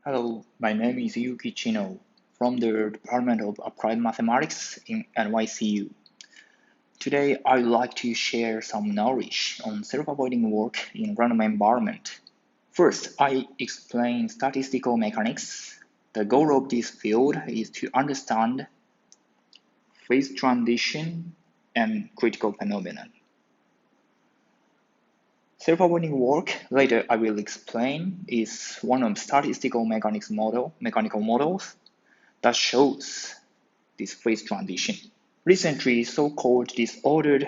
Hello, my name is Yuki Chino from the Department of Applied Mathematics in NYCU. Today, I would like to share some knowledge on self-avoiding work in random environment. First, I explain statistical mechanics. The goal of this field is to understand phase transition and critical phenomena. Self-avoiding work, later I will explain, is one of statistical mechanical models that shows this phase transition. Recently, so-called disordered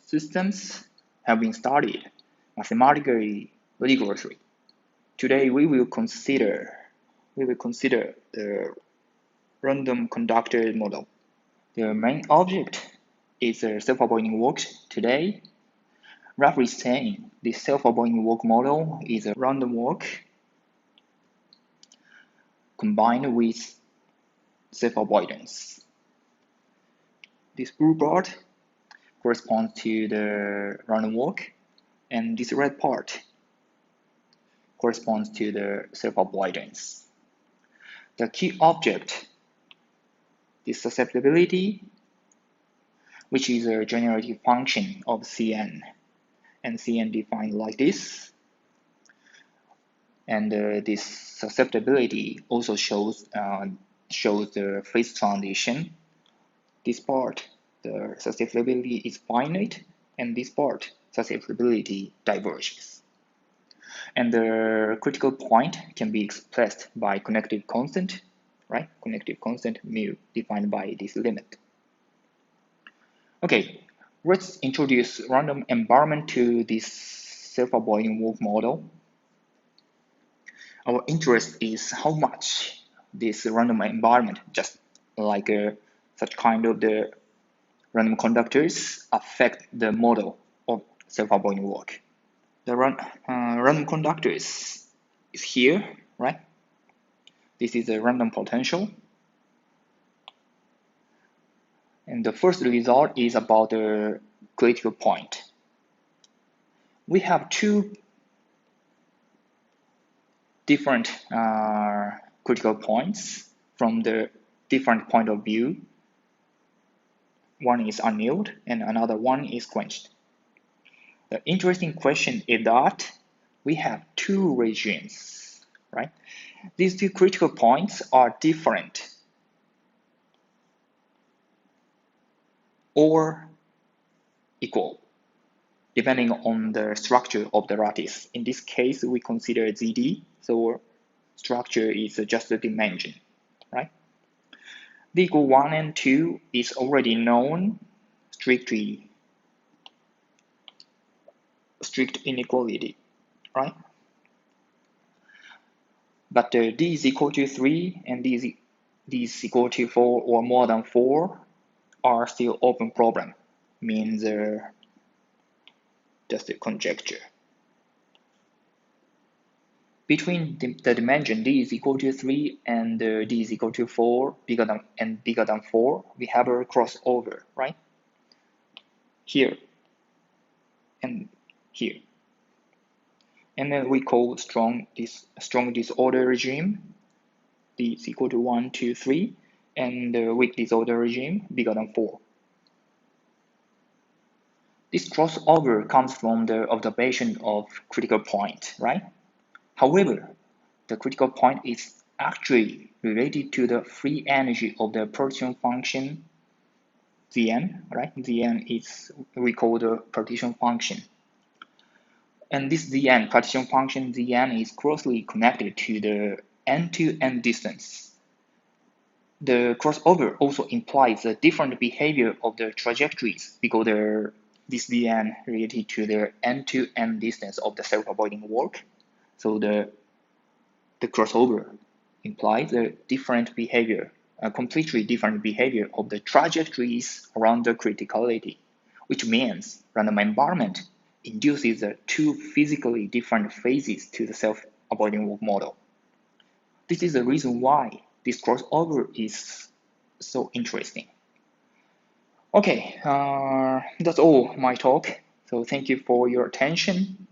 systems have been studied mathematically rigorously. Today, we will consider the random conductor model. The main object is a self-avoiding work today. Roughly saying, the self-avoiding work model is a random work combined with self-avoidance. This blue part corresponds to the random walk, and this red part corresponds to the self-avoidance. The key object is susceptibility, which is a generative function of Cn, and Cn defined like this. And this susceptibility also shows the phase transition. This part, the susceptibility is finite, and this part, susceptibility diverges. And the critical point can be expressed by connective constant, right? Connective constant mu defined by this limit. Okay, let's introduce random environment to this self-avoiding work model. Our interest is how much this random environment, just like such kind of the random conductors, affect the model of self-avoiding work. The random conductors is here, right? This is a random potential. And the first result is about the critical point. We have two different critical points from the different point of view. One is annealed and another one is quenched. The interesting question is that we have two regimes, right? These two critical points are different or equal, depending on the structure of the lattice. In this case, we consider ZD, so structure is just a dimension, right? D equal 1 and 2 is already known, strict inequality, right? But D is equal to 3 and D is equal to 4 or more than 4 are still open problem, means just a conjecture. Between the dimension D is equal to 3 and D is equal to 4, bigger than 4, we have a crossover, right? Here and here. And then we call strong disorder regime, D is equal to 1, 2, 3, and weak disorder regime, bigger than 4. This crossover comes from the observation of critical point, right? However, the critical point is actually related to the free energy of the partition function Zn, right? Zn is, we call the partition function. And this Zn, partition function Zn, is closely connected to the end-to-end distance. The crossover also implies a different behavior of the trajectories because this Zn related to the end-to-end distance of the self-avoiding work. So the crossover implies a different behavior, a completely different behavior of the trajectories around the criticality, which means random environment induces two physically different phases to the self-avoiding work model. This is the reason why this crossover is so interesting. Okay, that's all my talk. So thank you for your attention.